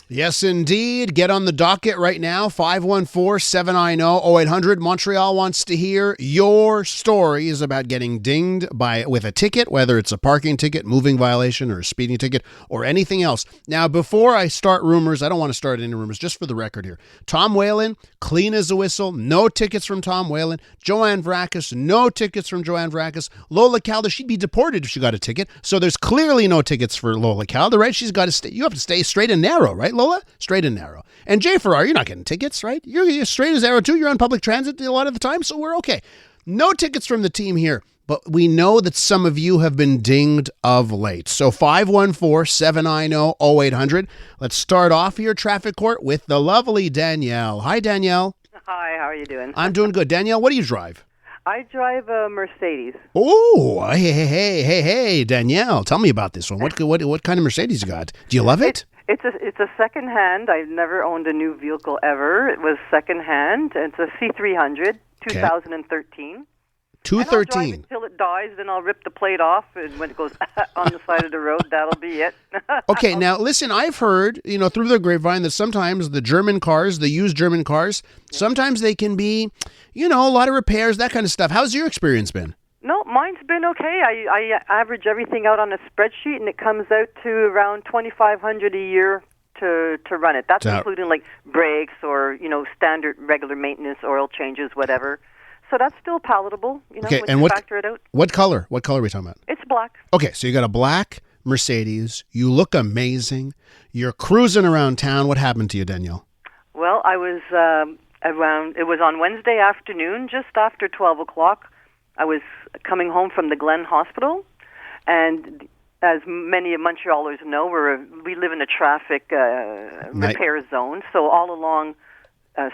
Yes, indeed. Get on the docket right now, 514-790-0800. Montreal wants to hear your stories about getting dinged with a ticket, whether it's a parking ticket, moving violation, or a speeding ticket, or anything else. Now, before I start rumors, I don't want to start any rumors, just for the record here. Tom Whalen, clean as a whistle, no tickets from Tom Whalen. Joanne Vracus, no tickets from Joanne Vracus. Lola Calda, she'd be deported if she got a ticket, so there's clearly no tickets for Lola Calda, right? She's got to stay. You have to stay straight and narrow, right, Lola? Straight and narrow. And Jay Farrar, you're not getting tickets, right? You're straight as arrow too. You're on public transit a lot of the time, so we're okay. No tickets from the team here, but we know that some of you have been dinged of late. So 514-790-0800. Let's start off here, traffic court, with the lovely Danielle. Hi, Danielle. Hi, how are you doing? I'm doing good. Danielle, what do you drive? I drive a Mercedes. Oh, hey, Danielle, tell me about this one. What kind of Mercedes you got? Do you love it? It's a second hand. I've never owned a new vehicle ever. It was second hand. It's a C300, 2013. 213. And I'll drive it until it dies, then I'll rip the plate off, and when it goes on the side of the road, that'll be it. Okay, now listen, I've heard, through the grapevine that sometimes the German cars, the used German cars, sometimes they can be, a lot of repairs, that kind of stuff. How's your experience been? No, mine's been okay. I average everything out on a spreadsheet, and it comes out to around $2,500 a year to run it. That's including like brakes or standard regular maintenance, oil changes, whatever. So that's still palatable. Okay, when and you factor it out. What color? What color are we talking about? It's black. Okay, so you got a black Mercedes. You look amazing. You're cruising around town. What happened to you, Danielle? Well, I was around. It was on Wednesday afternoon, just after 12 o'clock. I was coming home from the Glen Hospital, and as many of Montrealers know, we live in a traffic repair zone. So all along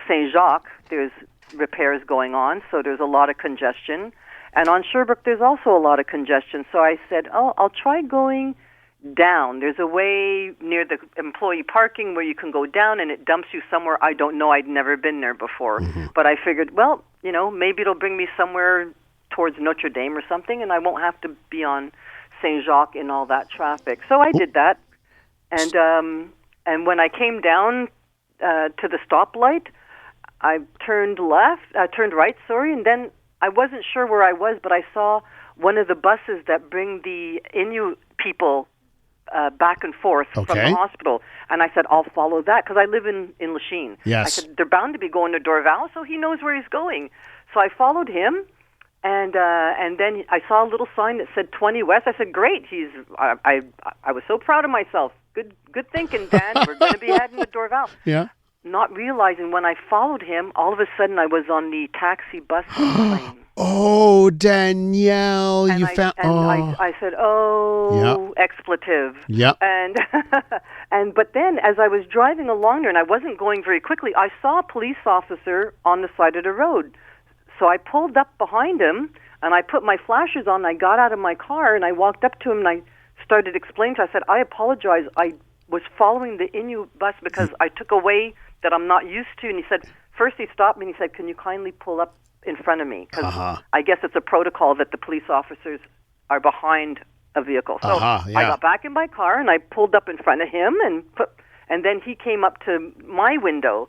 Saint-Jacques, there's repairs going on, so there's a lot of congestion. And on Sherbrooke, there's also a lot of congestion. So I said, I'll try going down. There's a way near the employee parking where you can go down, and it dumps you somewhere I don't know. I'd never been there before. Mm-hmm. But I figured, maybe it'll bring me somewhere towards Notre Dame or something, and I won't have to be on Saint-Jacques in all that traffic. So I did that. And when I came down to the stoplight, I turned right, and then I wasn't sure where I was, but I saw one of the buses that bring the Inuit people back and forth from the hospital. And I said, I'll follow that, because I live in Lachine. Yes. I said, they're bound to be going to Dorval, so he knows where he's going. So I followed him, and then I saw a little sign that said 20 West. I said, great. I was so proud of myself. Good thinking, Dan. We're going to be heading to Dorval. Yeah. Not realizing when I followed him, all of a sudden I was on the taxi bus lane. Oh, Danielle, and I said, expletive. Yeah. But then as I was driving along there, and I wasn't going very quickly, I saw a police officer on the side of the road. So I pulled up behind him, and I put my flashers on, and I got out of my car, and I walked up to him, and I started explaining to him. I said, I apologize. I was following the Inuit bus because I took a way that I'm not used to. And he said, first he stopped me and he said, can you kindly pull up in front of me? Because I guess it's a protocol that the police officers are behind a vehicle. So I got back in my car and I pulled up in front of him, and then he came up to my window.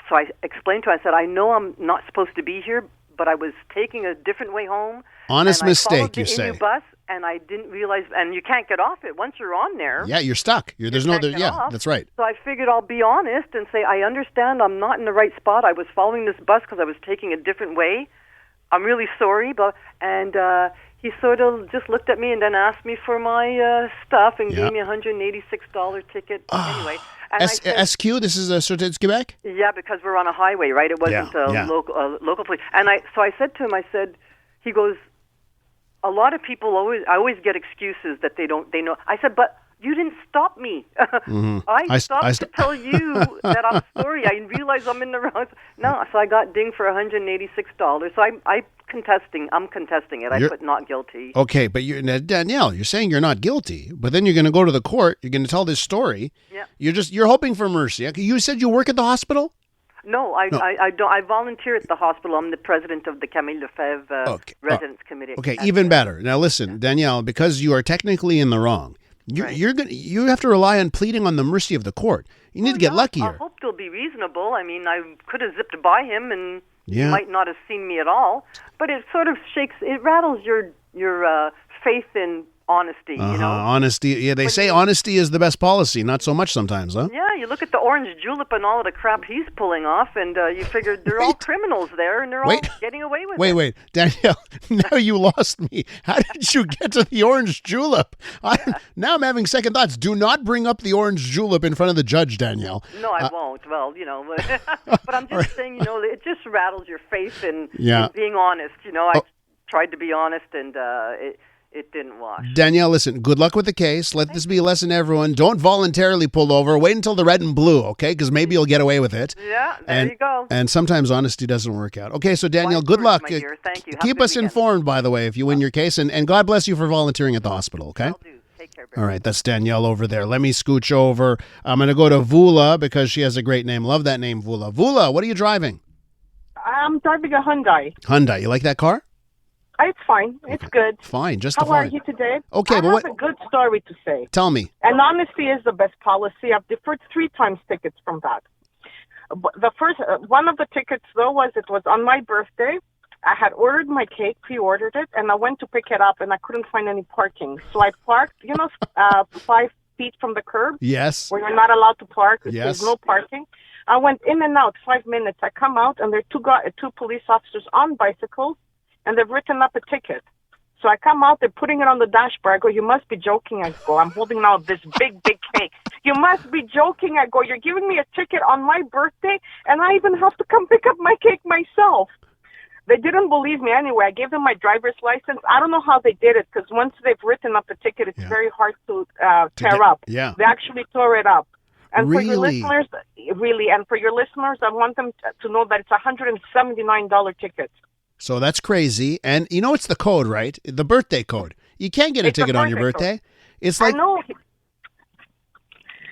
So I explained to him, I said, I know I'm not supposed to be here, but I was taking a different way home. Honest mistake, you say. Inuit bus, and I didn't realize, and you can't get off it once you're on there. Yeah, you're stuck. That's right. So I figured I'll be honest and say, I understand I'm not in the right spot. I was following this bus because I was taking a different way. I'm really sorry, and he sort of just looked at me and then asked me for my stuff and gave me a $186 ticket. Anyway. And SQ, this is Sortez, Quebec? Yeah, because we're on a highway, right? It wasn't local police. And so I said to him, he goes, a lot of people always get excuses that they know. I said, but you didn't stop me. Mm-hmm. I stopped to tell you that I'm sorry. I realized I'm in the wrong. No, so I got dinged for $186. So I'm contesting it. I put not guilty. Okay, but Danielle, you're saying you're not guilty, but then you're going to go to the court. You're going to tell this story. Yeah. You're hoping for mercy. You said you work at the hospital? No, I don't. I volunteer at the hospital. I'm the president of the Camille Lefebvre Residence Committee. Okay, even better. Now listen, Danielle, because you are technically in the wrong, you have to rely on pleading on the mercy of the court. You need to get luckier. I hope they'll be reasonable. I mean, I could have zipped by him and he Yeah. might not have seen me at all. But it sort of rattles your faith in honesty, you know? Honesty. Yeah, they say honesty is the best policy. Not so much sometimes, huh? Yeah, you look at the orange julep and all of the crap he's pulling off, and you figured they're all criminals there, and they're all getting away with it. Wait. Danielle, now you lost me. How did you get to the orange julep? Now I'm having second thoughts. Do not bring up the orange julep in front of the judge, Danielle. No, I won't. Well, you know, but I'm just saying, you know, it just rattles your faith in being honest. You know, I tried to be honest, and it didn't wash. Danielle, listen, good luck with the case. Let this be a lesson to everyone. Don't voluntarily pull over. Wait until the red and blue, okay? Because maybe you'll get away with it. Yeah, there you go. And sometimes honesty doesn't work out. Okay, so Danielle, good luck. My dear. Thank you. Keep us informed, by the way, if you win your case. And God bless you for volunteering at the hospital, okay? I'll do. Take care, baby. All right, that's Danielle over there. Let me scooch over. I'm going to go to Vula because she has a great name. Love that name, Vula. Vula, what are you driving? I'm driving a Hyundai. Hyundai. You like that car? It's fine. It's good. Fine, just How fine. are you today? Okay, I but have a good story to say. Tell me. And honesty is the best policy. I've deferred 3 times tickets from that. The first one of the tickets, though, it was on my birthday. I had ordered my cake, pre-ordered it, and I went to pick it up, and I couldn't find any parking. So I parked, 5 feet from the curb. Yes. Where you're not allowed to park. Yes. There's no parking. I went in and out 5 minutes. I come out, and there are two police officers on bicycles, and they've written up a ticket. So I come out, they're putting it on the dashboard. I go, you must be joking. I go, I'm holding out this big cake. You must be joking. I go, you're giving me a ticket on my birthday, and I even have to come pick up my cake myself. They didn't believe me anyway. I gave them my driver's license. I don't know how they did it, because once they've written up the ticket, it's very hard to tear up. Yeah. They actually tore it up. And Really? for your listeners, I want them to know that it's a $179 ticket. So that's crazy. And you know it's the code, right? The birthday code. You can't get a ticket on your birthday. It's like... I know.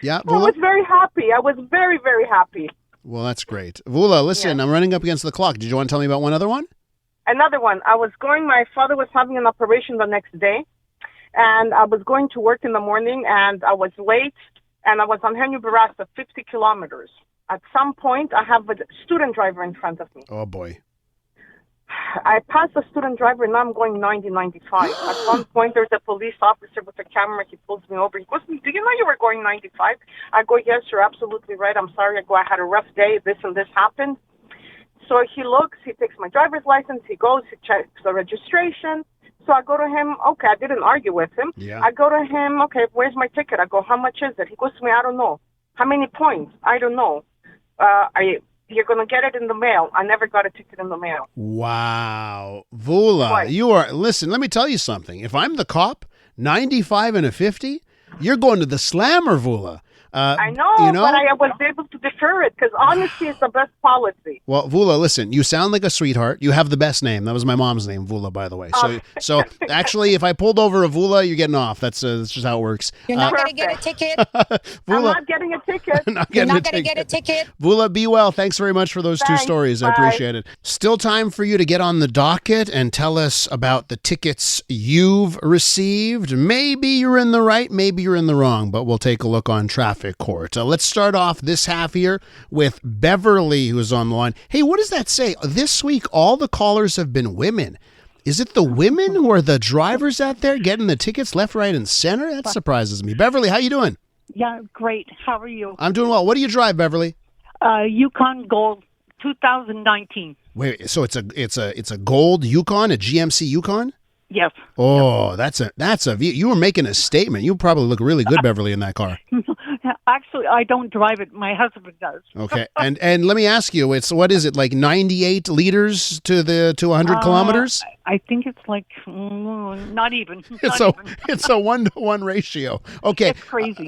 Yeah, Well, I Vula? was very happy. I was very, very happy. Well, that's great. Vula, listen, I'm running up against the clock. Did you want to tell me about one other one? Another one. My father was having an operation the next day, and I was going to work in the morning, and I was late, and I was on Henry Barasta, 50 kilometers. At some point, I have a student driver in front of me. Oh, boy. I passed the student driver, and now I'm going 90, 95. At one point, there's a police officer with a camera. He pulls me over. He goes, do you know you were going 95? I go, yes, you're absolutely right. I'm sorry. I go, I had a rough day. This and this happened. So he looks. He takes my driver's license. He goes. He checks the registration. So I go to him. Okay, I didn't argue with him. Yeah. I go to him. Okay, where's my ticket? I go, how much is it? He goes to me, I don't know. How many points? I don't know. You're going to get it in the mail. I never got a ticket in the mail. Wow. Vula, What? listen, let me tell you something. If I'm the cop, 95 and a 50, you're going to the slammer, Vula. I know, but I was able to defer it because honesty is the best policy. Well, Vula, listen, you sound like a sweetheart. You have the best name. That was my mom's name, Vula, by the way. So actually, if I pulled over a Vula, you're getting off. That's just how it works. You're not going to get a ticket. I'm not getting a ticket. You're not going to get a ticket. Vula, be well. Thanks very much for those two stories. I appreciate it. Still time for you to get on the docket and tell us about the tickets you've received. Maybe you're in the right, maybe you're in the wrong, but we'll take a look on traffic court. Let's start off this half here with Beverly, who's on the line. Hey, what does that say? This week, all the callers have been women. Is it the women who are the drivers out there getting the tickets left, right, and center? That surprises me. Beverly, how you doing? Yeah, great. How are you? I'm doing well. What do you drive, Beverly? Yukon Gold 2019. Wait, so it's a gold Yukon, a GMC Yukon? Yes. Oh, that's a view. You were making a statement. You probably look really good, Beverly, in that car. Actually, I don't drive it. My husband does. Okay, and let me ask you, what is it, like 98 liters to 100 kilometers? I think it's like not even. It's a 1-to-1 ratio. Okay, it's crazy.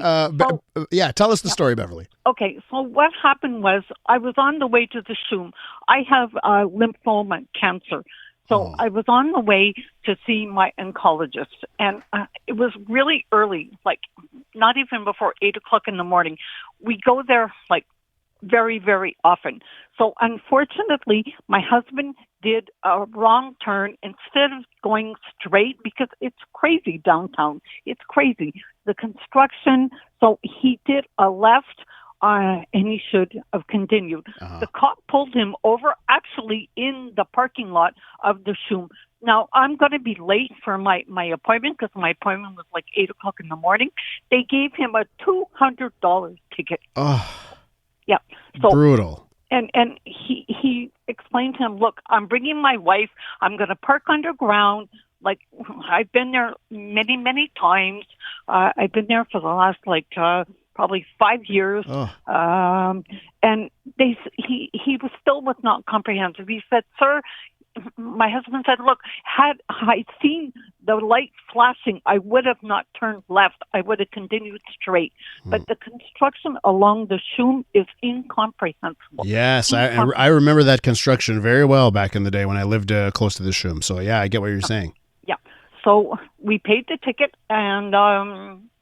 Yeah, tell us the story, Beverly. Okay, so what happened was I was on the way to the SHUM. I have lymphoma cancer. So I was on the way to see my oncologist, and it was really early, like not even before 8 o'clock in the morning. We go there like very, very often. So unfortunately, my husband did a wrong turn instead of going straight because it's crazy downtown. It's crazy. The construction. So he did a left and he should have continued. The cop pulled him over, actually in the parking lot of the SHUM. Now, I'm going to be late for my appointment because my appointment was like 8 o'clock in the morning. They gave him a $200 ticket. Oh, yeah. So brutal. And he explained to him, look, I'm bringing my wife. I'm going to park underground. Like, I've been there many, many times. I've been there for the last, probably 5 years. And he was not comprehensive. He said, sir, my husband said, look, had I seen the light flashing, I would have not turned left. I would have continued straight. But the construction along the SHUM is incomprehensible. Yes, I remember that construction very well back in the day when I lived close to the SHUM. So, yeah, I get what you're saying. Yeah. So we paid the ticket, and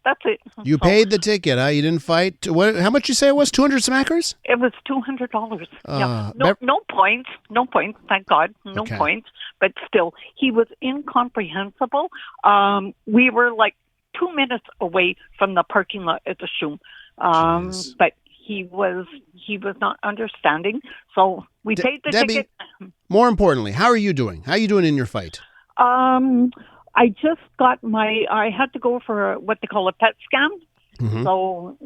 that's it. You paid the ticket, huh? You didn't fight? How much you say it was? 200 smackers? It was $200. Yeah. No points. No points. Thank God. No points. But still, he was incomprehensible. We were like 2 minutes away from the parking lot at the SHUM. But he was not understanding. So we paid the ticket. More importantly, how are you doing? How are you doing in your fight? I just got I had to go for what they call a PET scan. Mm-hmm. So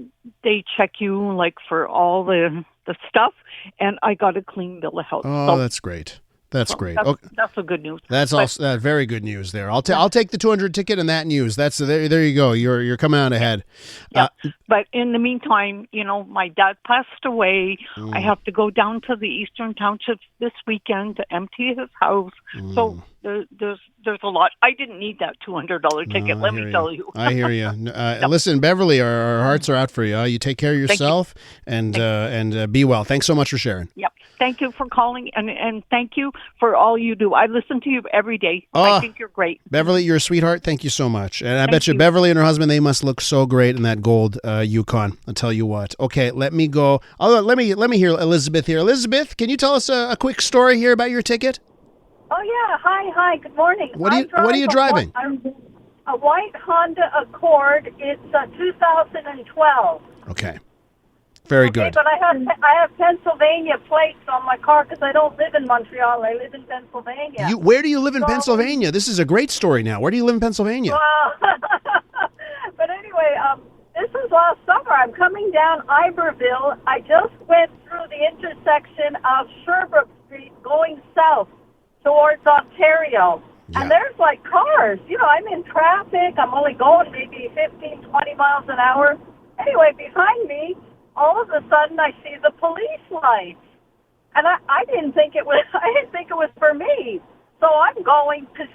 they check you like for all the stuff, and I got a clean bill of health. Oh, that's great. That's great. That's a good news. That's also very good news there. I'll take the 200 ticket and that news. That's there you go. You're coming out ahead. Yeah. But in the meantime, my dad passed away. I have to go down to the Eastern Townships this weekend to empty his house. So there's a lot. I didn't need that $200 ticket. Let me tell you. I hear you. Listen, Beverly, our hearts are out for you. You take care of yourself and be well. Thanks so much for sharing. Yep. Thank you for calling, and thank you for all you do. I listen to you every day. I think you're great. Beverly, you're a sweetheart. Thank you so much. And I bet you Beverly and her husband, they must look so great in that gold Yukon. I'll tell you what. Okay, let me go. Let me hear Elizabeth here. Elizabeth, can you tell us a quick story here about your ticket? Oh, yeah. Hi. Good morning. What are you driving? A white Honda Accord. It's 2012. Okay. Very good. But I have Pennsylvania plates on my car because I don't live in Montreal. I live in Pennsylvania. Where do you live in Pennsylvania? This is a great story now. Where do you live in Pennsylvania? But anyway, this was last summer. I'm coming down Iberville. I just went through the intersection of Sherbrooke Street going south towards Ontario. Yeah. And there's like cars. I'm in traffic. I'm only going maybe 15, 20 miles an hour. Anyway, behind me, all of a sudden I see the police lights. And I didn't think it was for me. So I'm going because,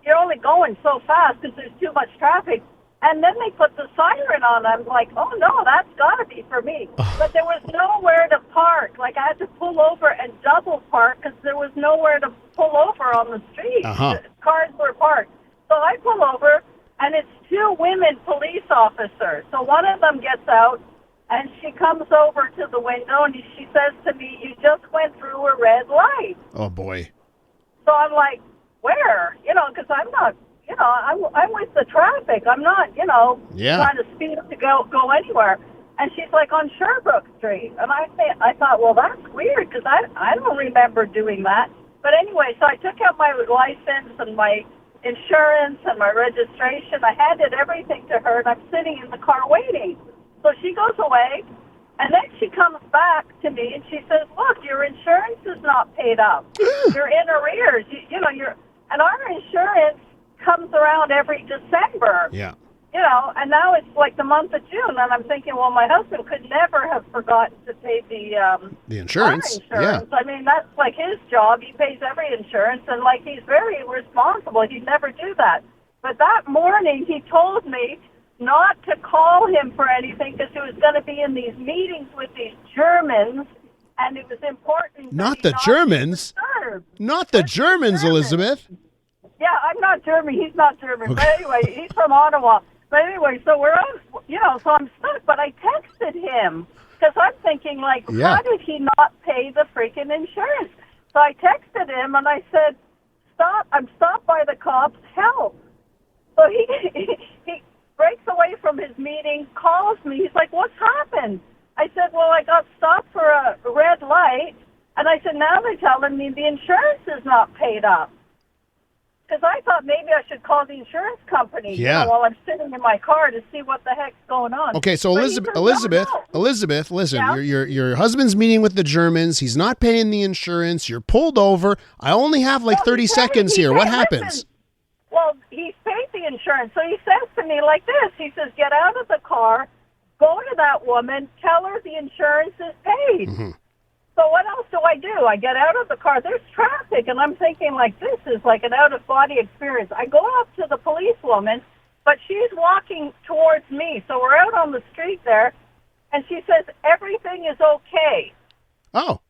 you're only going so fast because there's too much traffic. And then they put the siren on. I'm like, oh, no, that's got to be for me. But there was nowhere to park. Like, I had to pull over and double park because there was nowhere to pull over on the street. The cars were parked. So I pull over, and it's two women police officers. So one of them gets out, and she comes over to the window, and she says to me, you just went through a red light. Oh, boy. So I'm like, where? Because I'm not... I'm with the traffic. I'm not, trying to speed up to go anywhere. And she's like, on Sherbrooke Street. And I thought, well, that's weird because I don't remember doing that. But anyway, so I took out my license and my insurance and my registration. I handed everything to her, and I'm sitting in the car waiting. So she goes away, and then she comes back to me, and she says, look, your insurance is not paid up. You're in arrears. And our insurance comes around every December. Yeah. And now it's like the month of June, and I'm thinking, well, my husband could never have forgotten to pay the insurance. Yeah. I mean, that's like his job. He pays every insurance, and like he's very responsible. He'd never do that. But that morning, he told me not to call him for anything because he was going to be in these meetings with these Germans, and it was important. Not the Germans. Not the Germans, Elizabeth. Yeah, I'm not German. He's not German. Okay. But anyway, he's from Ottawa. But anyway, so we're on, so I'm stuck. But I texted him because I'm thinking, like, how did he not pay the freaking insurance? So I texted him and I said, I'm stopped by the cops. Help. So he breaks away from his meeting, calls me. He's like, what's happened? I said, well, I got stopped for a red light. And I said, now they're telling me the insurance is not paid up. Because I thought maybe I should call the insurance company while I'm sitting in my car to see what the heck's going on. Okay, so But Elizabeth, listen, Yeah? your husband's meeting with the Germans. He's not paying the insurance. You're pulled over. I only have like 30 seconds here. What happens? Listen, well, he's paid the insurance. So he says to me like this. He says, get out of the car, go to that woman, tell her the insurance is paid. Mm-hmm. So what else do? I get out of the car. There's traffic, and I'm thinking, like, this is like an out-of-body experience. I go up to the policewoman, but she's walking towards me. So we're out on the street there, and she says, everything is okay. Oh.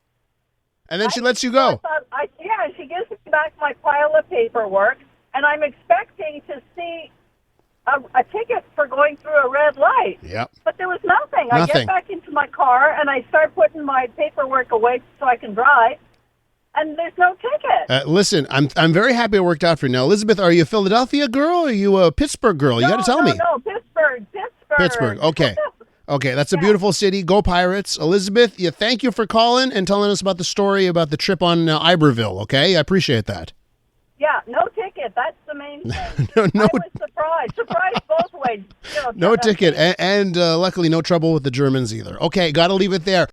And then she lets you go. And she gives me back my pile of paperwork, and I'm expecting to see a ticket for going through a red light. Yep. But there was nothing. I get back into my car, and I start putting my paperwork away so I can drive, and there's no ticket. Listen, I'm very happy it worked out for you. Now, Elizabeth, are you a Philadelphia girl or are you a Pittsburgh girl? You got to tell me. No, Pittsburgh. Pittsburgh, okay. Okay, that's a beautiful city. Go Pirates. Elizabeth, thank you for calling and telling us about the story about the trip on Iberville, okay? I appreciate that. Yeah, no ticket. That's the main thing. No, I was surprised. Surprised both ways. no ticket. And luckily, no trouble with the Germans either. Okay, got to leave it there.